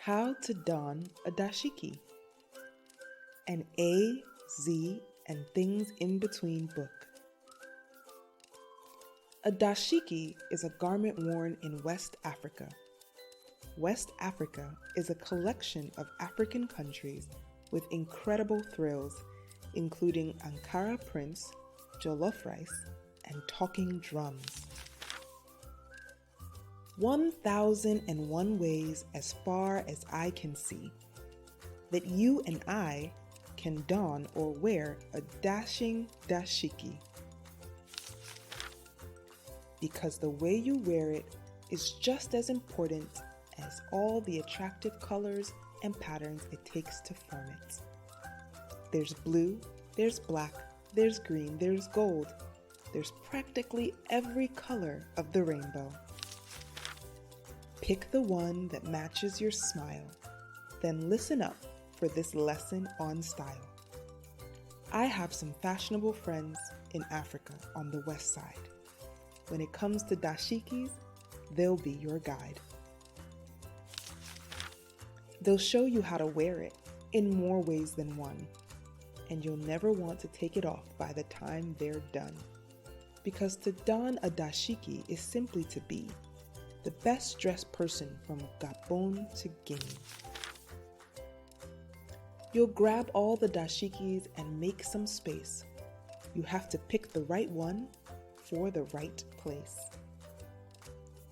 How to Don a Dashiki, an A, Z, and things in between book. A dashiki is a garment worn in West Africa. West Africa is a collection of African countries with incredible thrills, including Ankara prints, jollof rice, and talking drums. 1,001 ways as far as I can see that you and I can don or wear a dashing dashiki. Because the way you wear it is just as important as all the attractive colors and patterns it takes to form it. There's blue, there's black, there's green, there's gold. There's practically every color of the rainbow. Pick the one that matches your smile, then listen up for this lesson on style. I have some fashionable friends in Africa on the west side. When it comes to dashikis, they'll be your guide. They'll show you how to wear it in more ways than one, and you'll never want to take it off by the time they're done. Because to don a dashiki is simply to be the best dressed person from Gabon to Guinea. You'll grab all the dashikis and make some space. You have to pick the right one for the right place.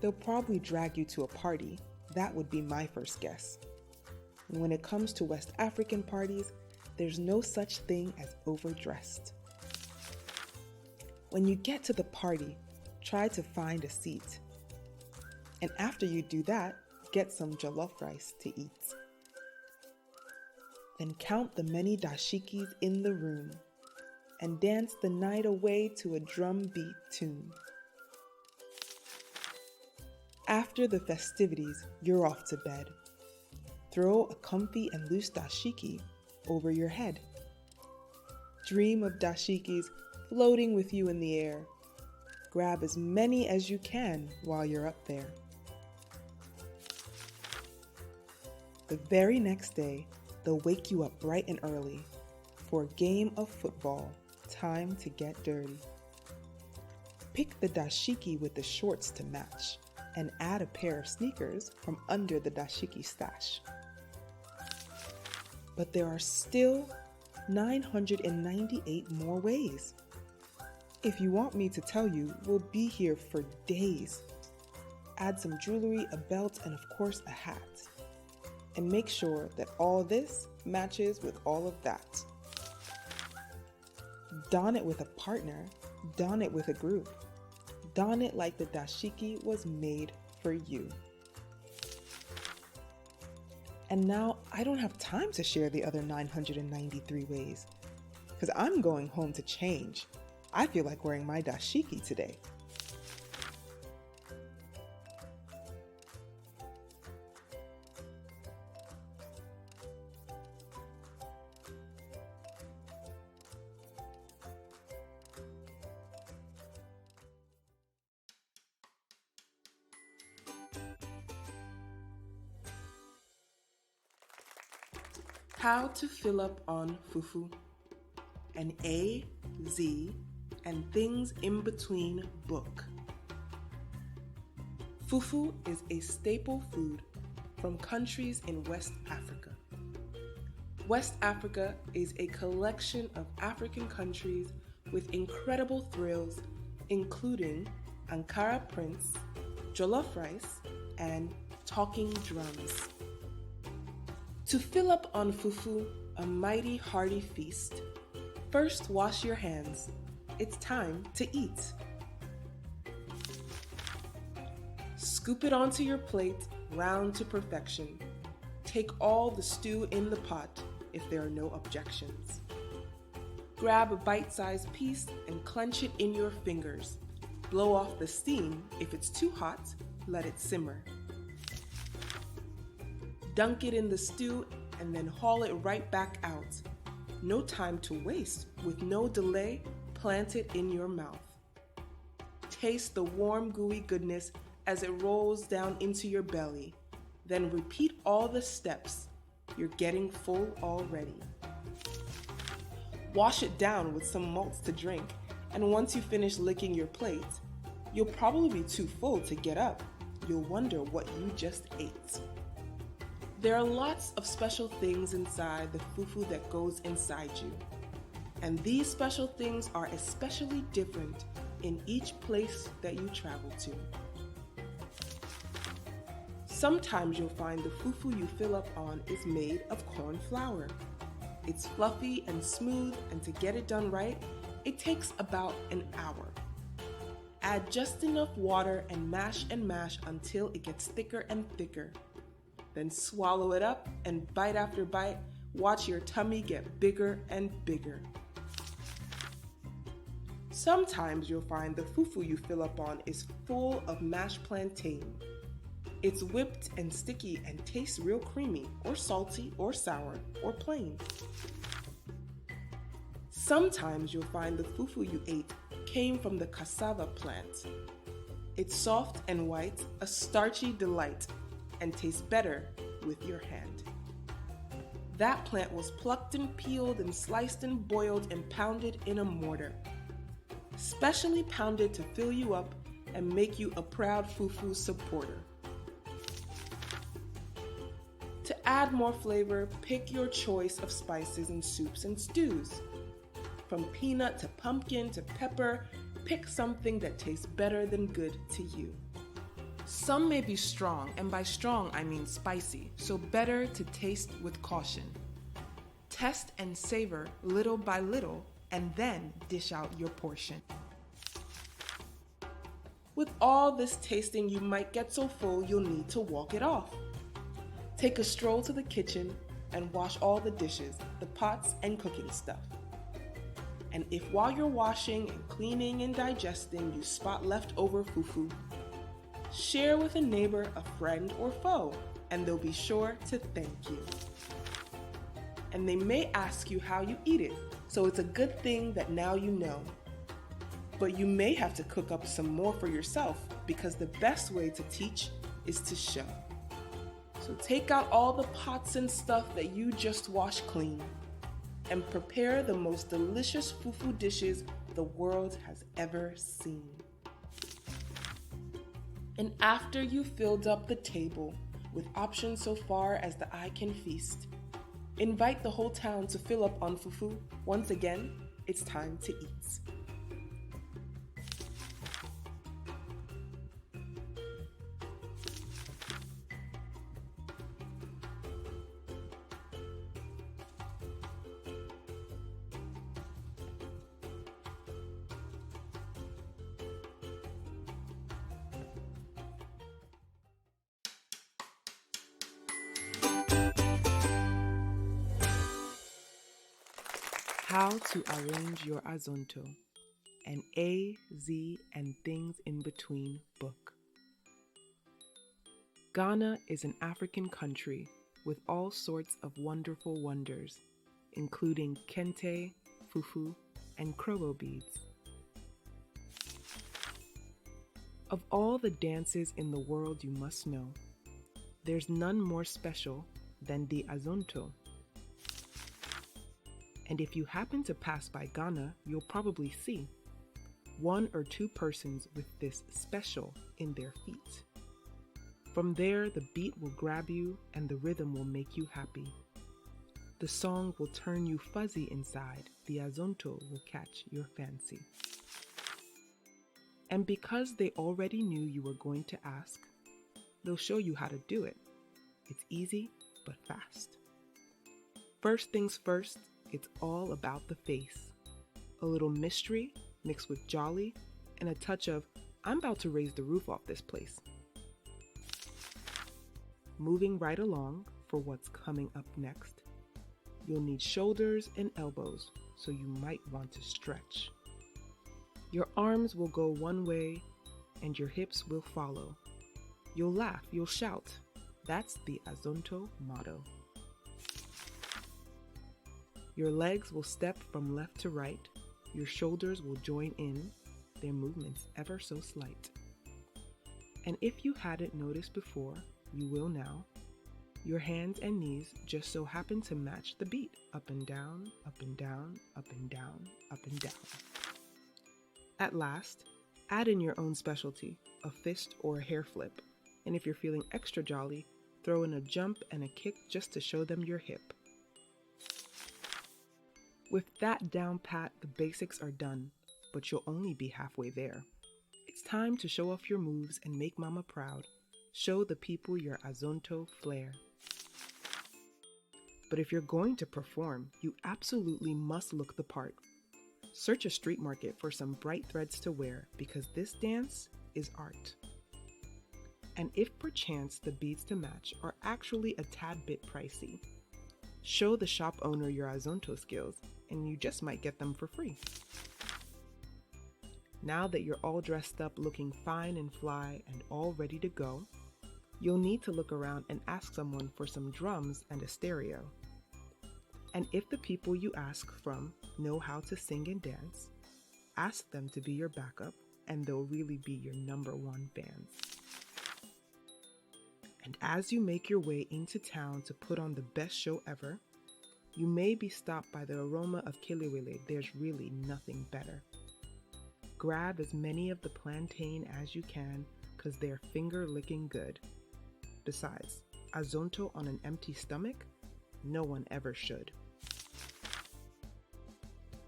They'll probably drag you to a party. That would be my first guess. And when it comes to West African parties, there's no such thing as overdressed. When you get to the party, try to find a seat. And after you do that, get some jollof rice to eat. Then count the many dashikis in the room and dance the night away to a drum beat tune. After the festivities, you're off to bed. Throw a comfy and loose dashiki over your head. Dream of dashikis floating with you in the air. Grab as many as you can while you're up there. The very next day, they'll wake you up bright and early for a game of football. Time to get dirty. Pick the dashiki with the shorts to match and add a pair of sneakers from under the dashiki stash. But there are still 998 more ways. If you want me to tell you, we'll be here for days. Add some jewelry, a belt, and of course a hat. And make sure that all this matches with all of that. Don it with a partner, don it with a group. Don it like the dashiki was made for you. And now I don't have time to share the other 993 ways, because I'm going home to change. I feel like wearing my dashiki today. How to fill up on fufu, an A, Z, and things in between book. Fufu is a staple food from countries in West Africa. West Africa is a collection of African countries with incredible thrills, including Ankara prints, jollof rice, and talking drums. To fill up on fufu, a mighty hearty feast, first wash your hands. It's time to eat. Scoop it onto your plate, round to perfection. Take all the stew in the pot if there are no objections. Grab a bite-sized piece and clench it in your fingers. Blow off the steam. If it's too hot, let it simmer. Dunk it in the stew and then haul it right back out. No time to waste. With no delay, plant it in your mouth. Taste the warm, gooey goodness as it rolls down into your belly. Then repeat all the steps. You're getting full already. Wash it down with some malts to drink, and once you finish licking your plate, you'll probably be too full to get up. You'll wonder what you just ate. There are lots of special things inside the fufu that goes inside you. And these special things are especially different in each place that you travel to. Sometimes you'll find the fufu you fill up on is made of corn flour. It's fluffy and smooth, and to get it done right, it takes about an hour. Add just enough water and mash until it gets thicker and thicker. Then swallow it up and bite after bite, watch your tummy get bigger and bigger. Sometimes you'll find the fufu you fill up on is full of mashed plantain. It's whipped and sticky and tastes real creamy, or salty, or sour, or plain. Sometimes you'll find the fufu you ate came from the cassava plant. It's soft and white, a starchy delight, and tastes better with your hand. That plant was plucked and peeled and sliced and boiled and pounded in a mortar. Specially pounded to fill you up and make you a proud fufu supporter. To add more flavor, pick your choice of spices in soups and stews. From peanut to pumpkin to pepper, pick something that tastes better than good to you. Some may be strong, and by strong I mean spicy, so better to taste with caution. Test and savor little by little, and then dish out your portion. With all this tasting, you might get so full you'll need to walk it off. Take a stroll to the kitchen and wash all the dishes, the pots and cooking stuff. And if while you're washing and cleaning and digesting you spot leftover fufu, share with a neighbor, a friend, or foe, and they'll be sure to thank you. And they may ask you how you eat it, so it's a good thing that now you know. But you may have to cook up some more for yourself, because the best way to teach is to show. So take out all the pots and stuff that you just washed clean, and prepare the most delicious fufu dishes the world has ever seen. And after you've filled up the table with options so far as the eye can feast, invite the whole town to fill up on fufu. Once again, it's time to eat. How to Arrange Your Azonto, an A, Z, and Things in Between book. Ghana is an African country with all sorts of wonderful wonders, including kente, fufu, and krobo beads. Of all the dances in the world you must know, there's none more special than the azonto. And if you happen to pass by Ghana, you'll probably see 1 or 2 persons with this special in their feet. From there, the beat will grab you and the rhythm will make you happy. The song will turn you fuzzy inside. The azonto will catch your fancy. And because they already knew you were going to ask, they'll show you how to do it. It's easy, but fast. First things first, it's all about the face. A little mystery mixed with jolly and a touch of, I'm about to raise the roof off this place. Moving right along for what's coming up next, you'll need shoulders and elbows, so you might want to stretch. Your arms will go one way and your hips will follow. You'll laugh, you'll shout. That's the azonto motto. Your legs will step from left to right. Your shoulders will join in, their movements ever so slight. And if you hadn't noticed before, you will now. Your hands and knees just so happen to match the beat. Up and down, up and down, up and down, up and down. At last, add in your own specialty, a fist or a hair flip. And if you're feeling extra jolly, throw in a jump and a kick just to show them your hip. With that down pat, the basics are done, but you'll only be halfway there. It's time to show off your moves and make mama proud. Show the people your Azonto flair. But if you're going to perform, you absolutely must look the part. Search a street market for some bright threads to wear because this dance is art. And if perchance the beads to match are actually a tad bit pricey, show the shop owner your Azonto skills and you just might get them for free. Now that you're all dressed up looking fine and fly and all ready to go, you'll need to look around and ask someone for some drums and a stereo. And if the people you ask from know how to sing and dance, ask them to be your backup and they'll really be your #1 fans. And as you make your way into town to put on the best show ever, you may be stopped by the aroma of kelewele. There's really nothing better. Grab as many of the plantain as you can because they're finger-licking good. Besides, Azonto on an empty stomach? No one ever should.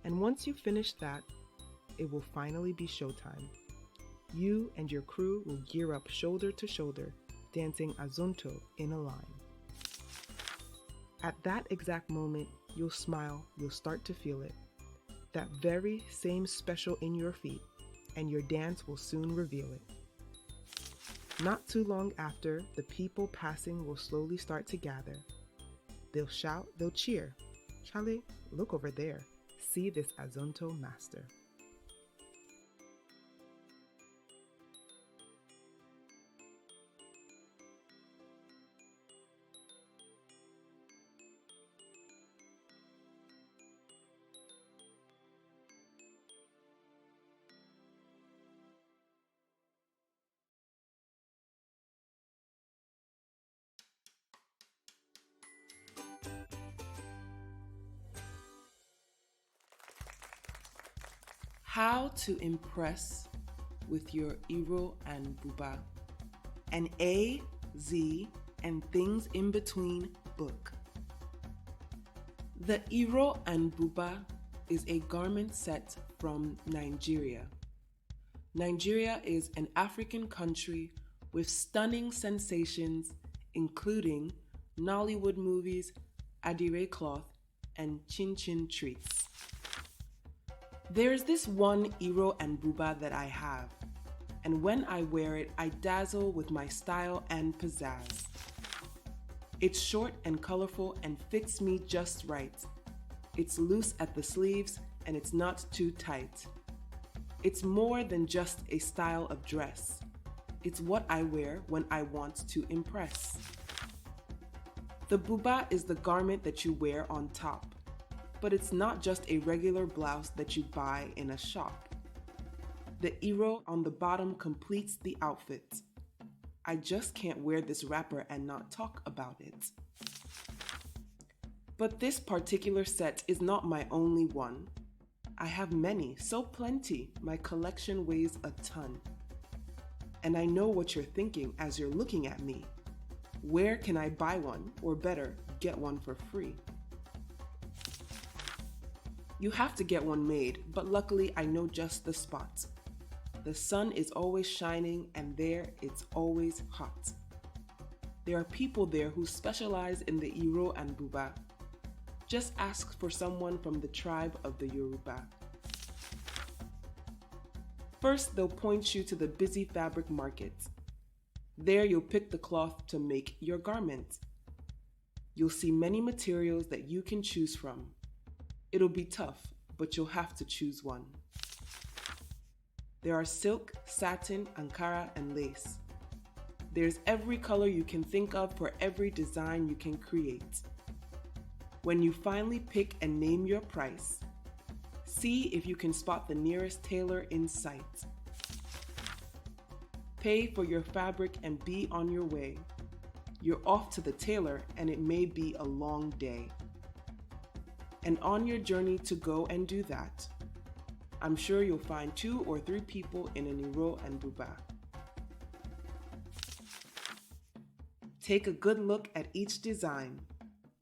And once you finish that, it will finally be showtime. You and your crew will gear up shoulder to shoulder, dancing Azonto in a line. At that exact moment, you'll smile, you'll start to feel it. That very same special in your feet, and your dance will soon reveal it. Not too long after, the people passing will slowly start to gather. They'll shout, they'll cheer. Chale, look over there. See this Azonto master. How to impress with your Iro and Buba. An A, Z, and things in between book. The Iro and Buba is a garment set from Nigeria. Nigeria is an African country with stunning sensations, including Nollywood movies, Adire cloth, and Chin Chin treats. There's this one Iro and Buba that I have, and when I wear it, I dazzle with my style and pizzazz. It's short and colorful and fits me just right. It's loose at the sleeves and it's not too tight. It's more than just a style of dress. It's what I wear when I want to impress. The Buba is the garment that you wear on top. But it's not just a regular blouse that you buy in a shop. The Iro on the bottom completes the outfit. I just can't wear this wrapper and not talk about it. But this particular set is not my only one. I have many, so plenty. My collection weighs a ton. And I know what you're thinking as you're looking at me. Where can I buy one, or better, get one for free? You have to get one made, but luckily I know just the spot. The sun is always shining and there it's always hot. There are people there who specialize in the Iro and Buba. Just ask for someone from the tribe of the Yoruba. First, they'll point you to the busy fabric market. There you'll pick the cloth to make your garment. You'll see many materials that you can choose from. It'll be tough, but you'll have to choose one. There are silk, satin, Ankara, and lace. There's every color you can think of for every design you can create. When you finally pick and name your price, see if you can spot the nearest tailor in sight. Pay for your fabric and be on your way. you're off to the tailor and it may be a long day. And on your journey to go and do that, I'm sure you'll find 2 or 3 people in an iro and buba. Take a good look at each design.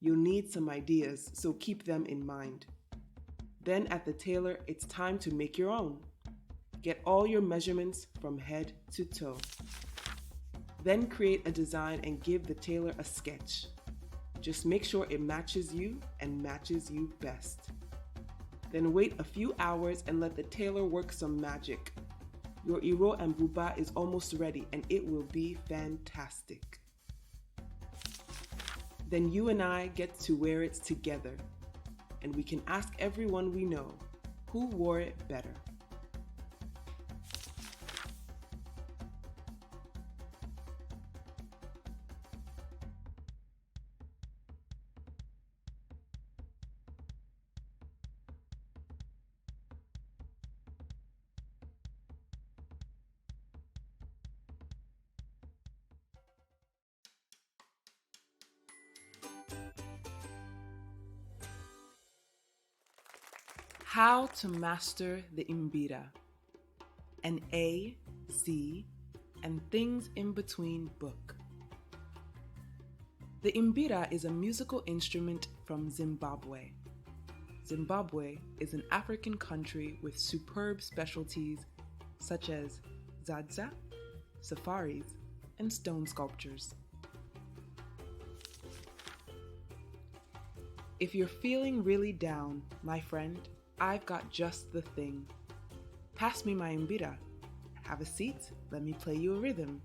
You'll need some ideas, so keep them in mind. Then at the tailor, it's time to make your own. Get all your measurements from head to toe. Then create a design and give the tailor a sketch. Just make sure it matches you and matches you best. Then wait a few hours and let the tailor work some magic. Your iro and buba is almost ready and it will be fantastic. Then you and I get to wear it together, and we can ask everyone we know who wore it better. How to Master the Mbira, an A, Z, and Things in Between book. The Mbira is a musical instrument from Zimbabwe. Zimbabwe is an African country with superb specialties such as zadza, safaris, and stone sculptures. If you're feeling really down, my friend, I've got just the thing. Pass me my mbira. Have a seat, let me play you a rhythm.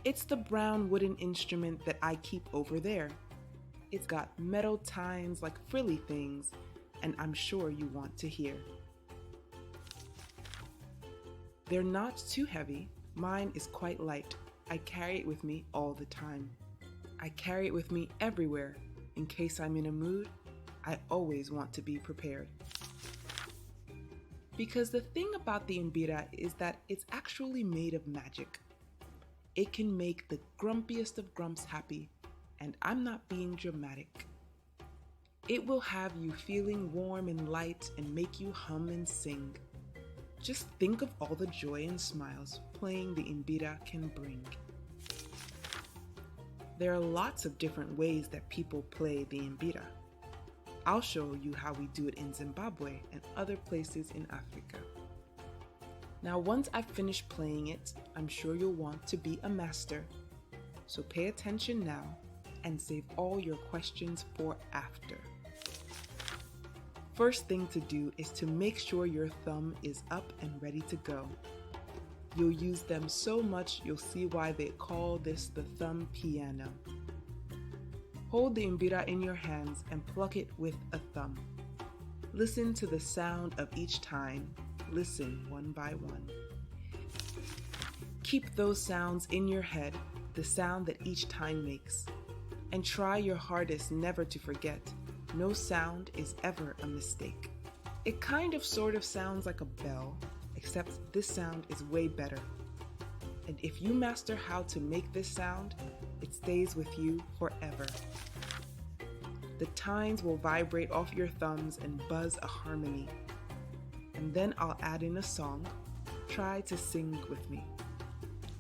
It's the brown wooden instrument that I keep over there. It's got metal tines like frilly things, and I'm sure you want to hear. They're not too heavy. Mine is quite light. I carry it with me all the time. I carry it with me everywhere. In case I'm in a mood, I always want to be prepared. Because the thing about the mbira is that it's actually made of magic. It can make the grumpiest of grumps happy, and I'm not being dramatic. It will have you feeling warm and light and make you hum and sing. Just think of all the joy and smiles playing the mbira can bring. There are lots of different ways that people play the mbira. I'll show you how we do it in Zimbabwe and other places in Africa. Now, once I've finished playing it, I'm sure you'll want to be a master. So pay attention now and save all your questions for after. First thing to do is to make sure your thumb is up and ready to go. You'll use them so much you'll see why they call this the thumb piano. Hold the mbira in your hands and pluck it with a thumb. Listen to the sound of each tine. Listen one by one. Keep those sounds in your head, the sound that each tine makes. And try your hardest never to forget. No sound is ever a mistake. It kind of sort of sounds like a bell, except this sound is way better. And if you master how to make this sound, it stays with you forever. The tines will vibrate off your thumbs and buzz a harmony. And then I'll add in a song. Try to sing with me.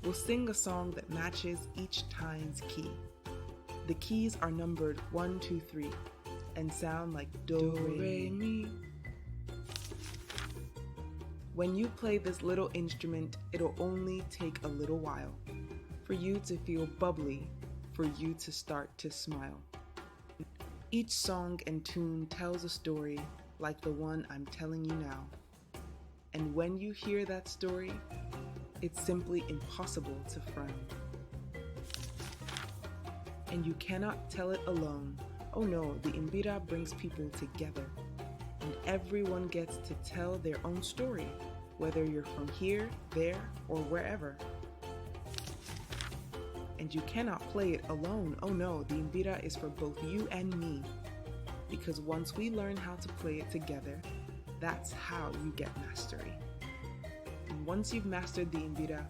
We'll sing a song that matches each tine's key. The keys are numbered 1, 2, 3 and sound like do, re, mi. When you play this little instrument, it'll only take a little while for you to feel bubbly, for you to start to smile. Each song and tune tells a story like the one I'm telling you now. And when you hear that story, it's simply impossible to frown. And you cannot tell it alone. Oh no, the mbira brings people together. And everyone gets to tell their own story, whether you're from here, there, or wherever. And you cannot play it alone. Oh no, the mbira is for both you and me. Because once we learn how to play it together, that's how you get mastery. And once you've mastered the mbira,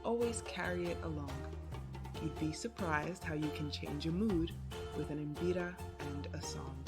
always carry it along. You'd be surprised how you can change your mood with an mbira and a song.